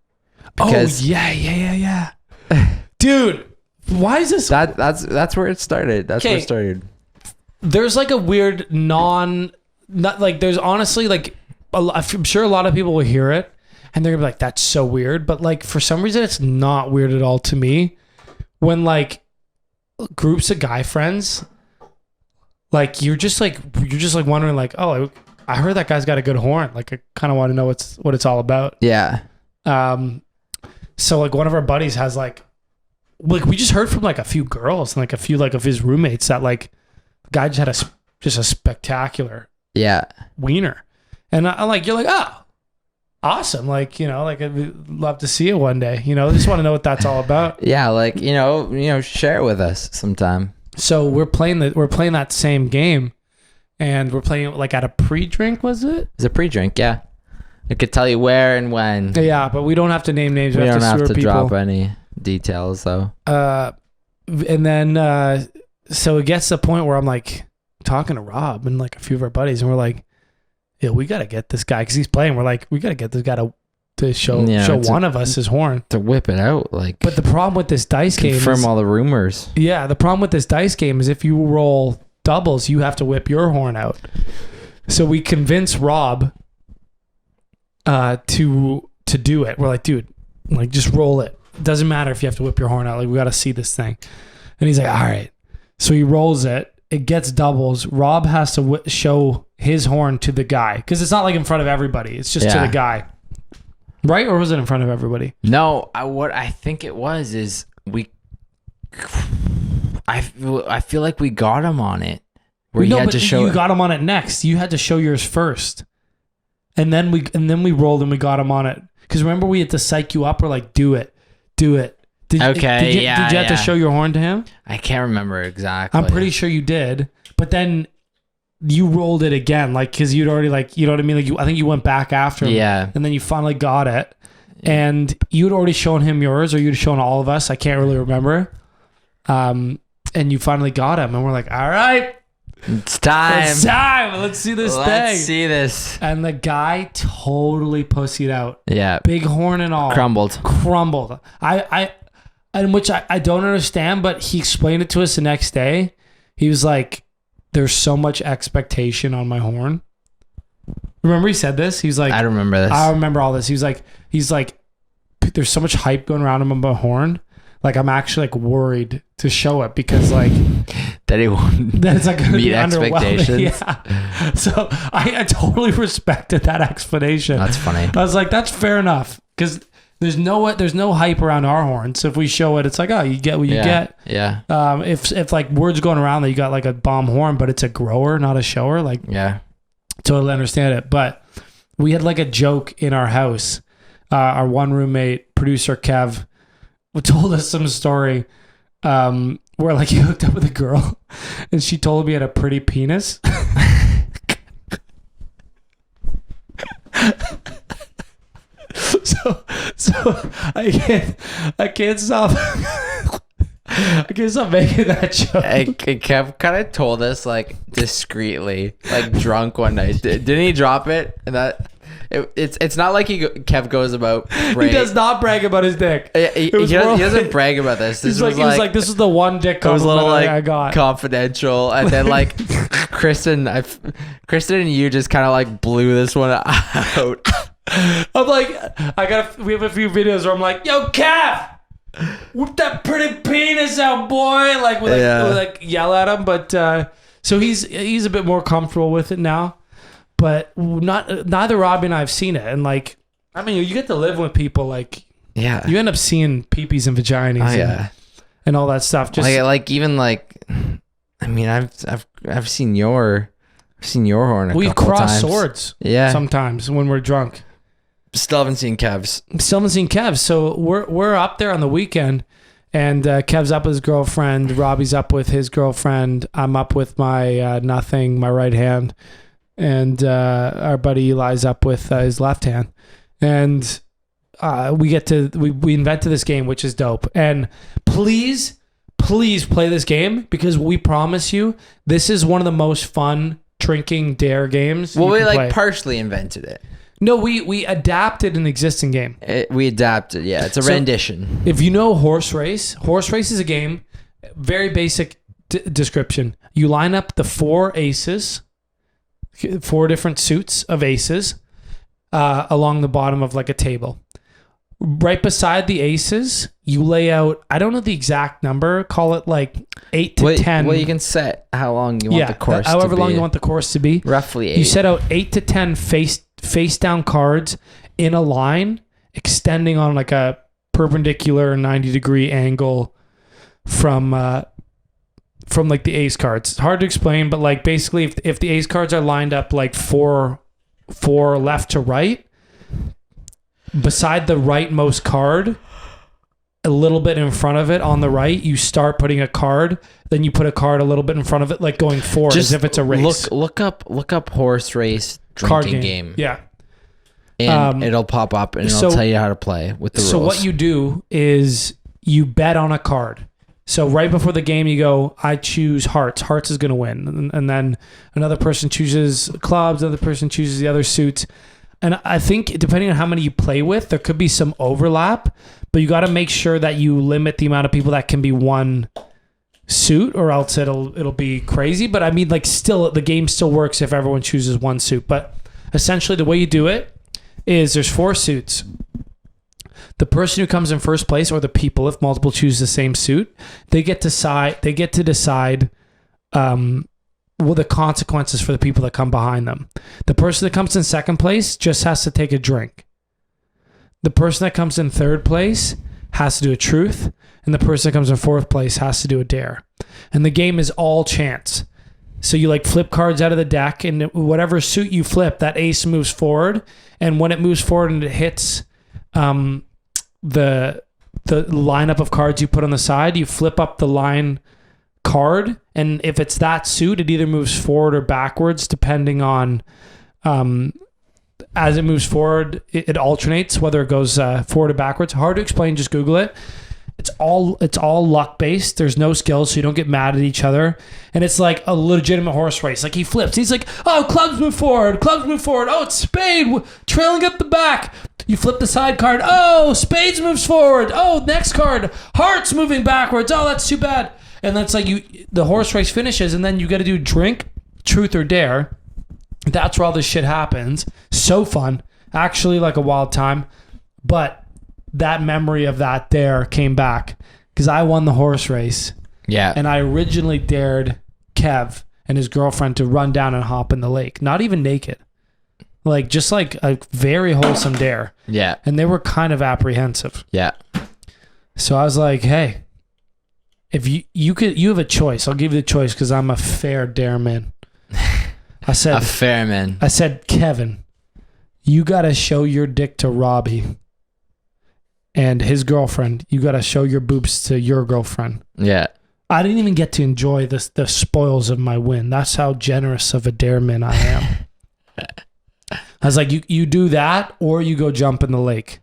Because, yeah. Dude, why is this? That's where it started. That's where it started. There's like a weird not like there's honestly like I'm sure a lot of people will hear it. And they're gonna be like, that's so weird. But like, for some reason, it's not weird at all to me. When like groups of guy friends, like you're just like wondering like, oh, I heard that guy's got a good horn. Like I kind of want to know what it's all about. Yeah. So like one of our buddies has like we just heard from like a few girls and like a few like of his roommates that like guy just had just a spectacular wiener. And I'm like, you're like, oh, awesome. Like, you know, like I'd love to see it one day, you know, I just want to know what that's all about. Yeah. Like, you know, share it with us sometime. So we're playing that same game, and we're playing like at a pre-drink, was it? It's a pre-drink. Yeah. I could tell you where and when. Yeah. But we don't have to name names. We don't have to drop any details though. And then, so it gets to the point where I'm like talking to Rob and like a few of our buddies, and we're like, yeah, we got to get this guy, because he's playing. We're like, we got to get this guy to show one of us his horn. To whip it out. Like, but the problem with this dice game is... Confirm all the rumors. Yeah, the problem with this dice game is if you roll doubles, you have to whip your horn out. So we convince Rob to do it. We're like, dude, like just roll it. It doesn't matter if you have to whip your horn out. Like, we got to see this thing. And he's like, all right. So he rolls it. It gets doubles. Rob has to show his horn to the guy, because it's not like in front of everybody. It's just to the guy, right? Or was it in front of everybody? No, what I think it was is I feel like we got him on it. Where you had to show. You got him on it next. You had to show yours first, and then we rolled and we got him on it. Because remember, we had to psych you up. We're like, do it. Did you have to show your horn to him? I can't remember exactly. I'm pretty sure you did, but then you rolled it again, like, because you'd already, like, you know what I mean? Like, I think you went back after him, and then you finally got it, and you'd already shown him yours, or you'd shown all of us. I can't really remember. And you finally got him, and we're like, all right, it's time. Let's see this thing. Let's see this. And the guy totally pussied out. Yeah, big horn and all. Crumbled. Which I don't understand, but he explained it to us the next day. He was like, there's so much expectation on my horn. Remember he said this? He's like, I remember this. I remember all this. He's like, there's so much hype going around him about horn. Like, I'm actually like worried to show it, because like that he won't it's like meet expectations. Yeah. So I totally respected that explanation. That's funny. I was like, that's fair enough, because there's no hype around our horn. So if we show it, it's like, oh, you get what you get. Yeah. If like word's going around that you got like a bomb horn, but it's a grower, not a shower, like, yeah, totally understand it. But we had like a joke in our house. Our one roommate, producer Kev, told us some story where like he hooked up with a girl, and she told him he had a pretty penis. So I can't stop. I can't stop making that joke. Kev kind of told us like discreetly, like drunk one night. Didn't he drop it? And that it's not like Kev goes about. He does not brag about his dick. He doesn't brag about this. He was like, this is the one dick compliment I got. Confidential, and then like Kristen and you just kind of like blew this one out. I'm like, we have a few videos where I'm like, yo, Kev, whip that pretty penis out, boy. Like, we like yell at him. But so he's a bit more comfortable with it now. But neither Robbie and I have seen it. And like, I mean, you get to live with people, like, yeah, you end up seeing peepees and vaginas and all that stuff. Just like even like, I mean, I've seen your horn a couple times. We've crossed swords sometimes when we're drunk. Still haven't seen Kev's. So we're up there on the weekend, and Kev's up with his girlfriend. Robbie's up with his girlfriend. I'm up with my nothing, my right hand, and our buddy Eli's up with his left hand. And we invented this game, which is dope. And please play this game, because we promise you, this is one of the most fun drinking dare games. Well, we like partially invented it. No, we adapted an existing game. We adapted, yeah. It's a rendition. If you know Horse Race is a game, very basic description. You line up the 4 aces, 4 different suits of aces, along the bottom of like a table. Right beside the aces, you lay out, I don't know the exact number, call it like 8 to 10. Well, you can set how long you want the course to be. However long you want the course to be. Roughly 8. You set out 8 to 10 face down cards in a line, extending on like a perpendicular 90-degree angle from from like the ace cards. It's hard to explain, but like basically if the ace cards are lined up like four left to right, beside the rightmost card, a little bit in front of it on the right, you start putting a card, then you put a card a little bit in front of it, like going forward, just as if it's a race. Look up horse race drinking game. Yeah. And it'll pop up and it'll tell you how to play with the rules. So what you do is you bet on a card. So right before the game, you go, I choose hearts. Hearts is going to win. And then another person chooses clubs. Another person chooses the other suits. And I think depending on how many you play with, there could be some overlap. But you got to make sure that you limit the amount of people that can be one suit, or else it'll be crazy. But I mean, like, still, the game still works if everyone chooses one suit. But essentially, the way you do it is there's 4 suits. The person who comes in first place, or the people, if multiple choose the same suit, they get to decide the consequences for the people that come behind them. The person that comes in second place just has to take a drink. The person that comes in third place has to do a truth, and the person that comes in fourth place has to do a dare. And the game is all chance. So you like flip cards out of the deck, and whatever suit you flip, that ace moves forward. And when it moves forward and it hits the lineup of cards you put on the side, you flip up the line card, and if it's that suit, it either moves forward or backwards depending on as it moves forward, it alternates whether it goes forward or backwards. Hard to explain, just Google it. It's all luck based. There's no skill, so you don't get mad at each other. And it's like a legitimate horse race. Like, he flips. He's like, oh, clubs move forward. Oh, it's spade trailing up the back. You flip the side card. Oh, spades moves forward. Oh, next card, hearts moving backwards. Oh, that's too bad. And that's like the horse race finishes, and then you got to do drink, truth, or dare. That's where all this shit happens. So fun. Actually, like a wild time. But that memory of that dare came back because I won the horse race. Yeah. And I originally dared Kev and his girlfriend to run down and hop in the lake. Not even naked. Like, just like a very wholesome dare. Yeah. And they were kind of apprehensive. Yeah. So I was like, hey, if you have a choice. I'll give you the choice because I'm a fair dare man. I said, a fair man. I said, Kevin, you got to show your dick to Robbie and his girlfriend. You got to show your boobs to your girlfriend. Yeah. I didn't even get to enjoy the spoils of my win. That's how generous of a dare man I am. I was like, you do that or you go jump in the lake.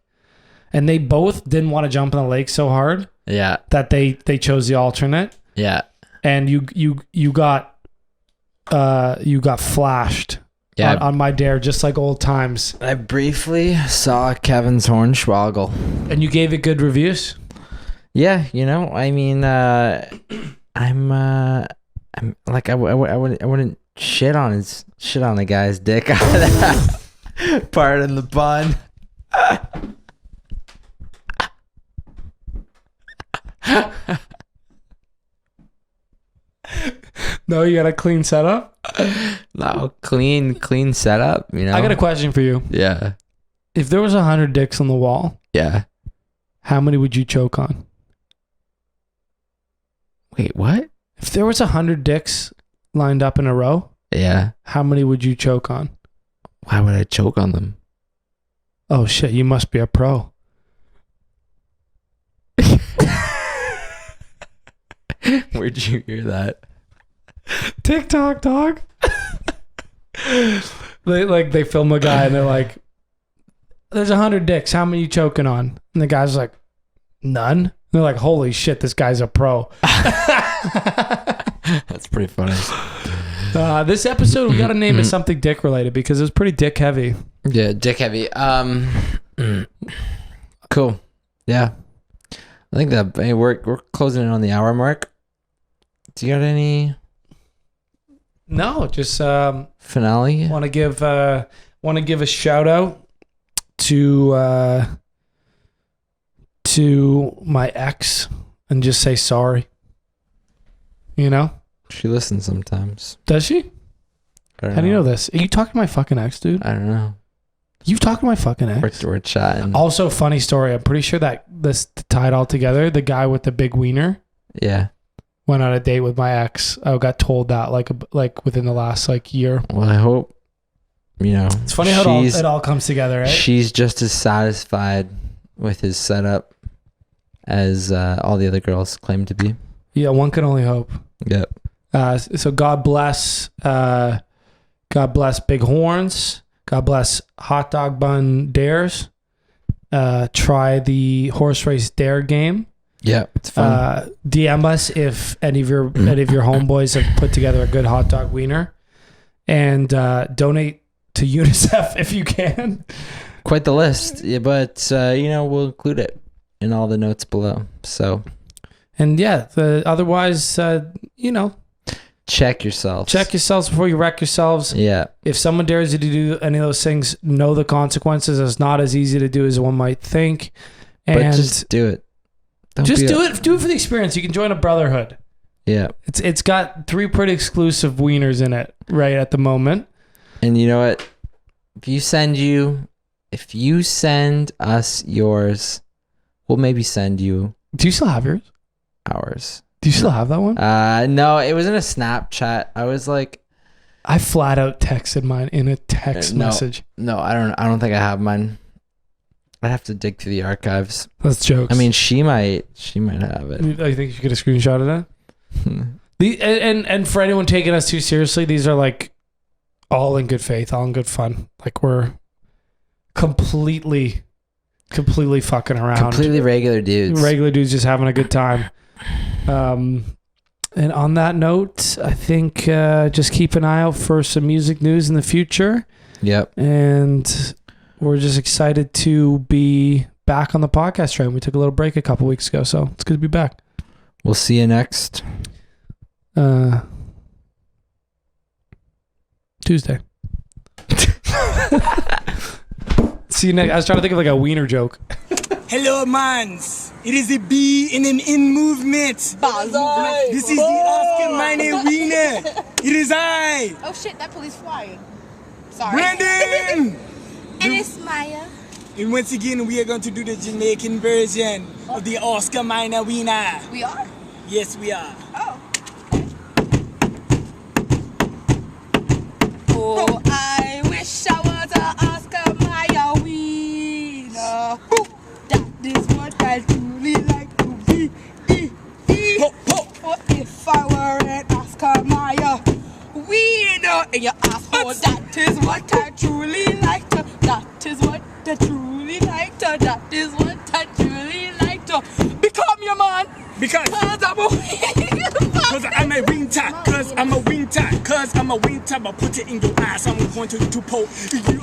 And they both didn't want to jump in the lake so hard. Yeah. That they chose the alternate. Yeah. And you got flashed. Yeah. On my dare, just like old times. I briefly saw Kevin's Hornswoggle. And you gave it good reviews? Yeah, I mean, I'm like, I wouldn't shit on the guy's dick. Pardon the pun. No, you got a clean setup? No, clean setup, I got a question for you. Yeah. If there was 100 dicks on the wall, yeah, how many would you choke on? Wait, what? If there was 100 dicks lined up in a row, yeah, how many would you choke on? Why would I choke on them? Oh shit, you must be a pro. Where'd you hear that? TikTok, dog. They film a guy and they're like, there's 100 dicks, how many you choking on? And the guy's like, none. And they're like, holy shit, this guy's a pro. That's pretty funny. This episode we gotta name it something dick related because it was pretty dick heavy. Yeah, dick heavy. Cool. Yeah, I think that we're closing in on the hour mark. Do you got any? No, just finale. Want to give a shout out to my ex and just say sorry. She listens sometimes. Does she? How do you know this? Are you talking to my fucking ex, dude? I don't know. You've talked to my fucking ex. We're chatting. Also, funny story. I'm pretty sure that this tied all together. The guy with the big wiener. Yeah. went on a date with my ex. I got told that like within the last like year. Well, I hope, it's funny how it all comes together, right? She's just as satisfied with his setup as all the other girls claim to be. Yeah, one can only hope. Yep. So God bless Big Horns. God bless Hot Dog Bun Dares. Try the horse race dare game. Yeah, it's fun. DM us if any of your homeboys have put together a good hot dog wiener, and donate to UNICEF if you can. Quite the list, yeah, but we'll include it in all the notes below. So, and yeah, otherwise, check yourselves. Check yourselves before you wreck yourselves. Yeah. If someone dares you to do any of those things, know the consequences. It's not as easy to do as one might think. And but just do it. Do it for the experience. You can join a brotherhood. Yeah. It's got 3 pretty exclusive wieners in it right at the moment. And you know what? If you send us yours, we'll maybe send you. Do you still have yours? Ours. Do you still have that one? No, it was in a Snapchat. I was like, I flat out texted mine in a text message. No, I don't think I have mine. I'd have to dig through the archives. That's jokes. I mean, she might have it. I think you could have screenshotted it. And for anyone taking us too seriously, these are like all in good faith, all in good fun. Like we're completely fucking around. Completely regular dudes. Regular dudes just having a good time. And on that note, I think just keep an eye out for some music news in the future. Yep. And we're just excited to be back on the podcast train. We took a little break a couple weeks ago, so it's good to be back. We'll see you next Tuesday. See you next. I was trying to think of like a wiener joke. Hello, mans. It is a B in an in movement. Banzai. This is the Oscar Mayer wiener. It is I. Oh shit, that police flying. Sorry. Brandon. And it's Maya. And once again, we are going to do the Jamaican version of the Oscar Mayer wiener. We are? Yes, we are. Oh, I wish I was an Oscar Mayer wiener. That is what I truly like to be. Oh, if I were an Oscar Mayer wiener in your asshole, that is what I truly like to. That is what I truly like to. That is what I truly like to. Become your man. Because I'm a winter. Cause I'm a winter. Cause I'm a winter. But put it in your ass. I'm going to poke you.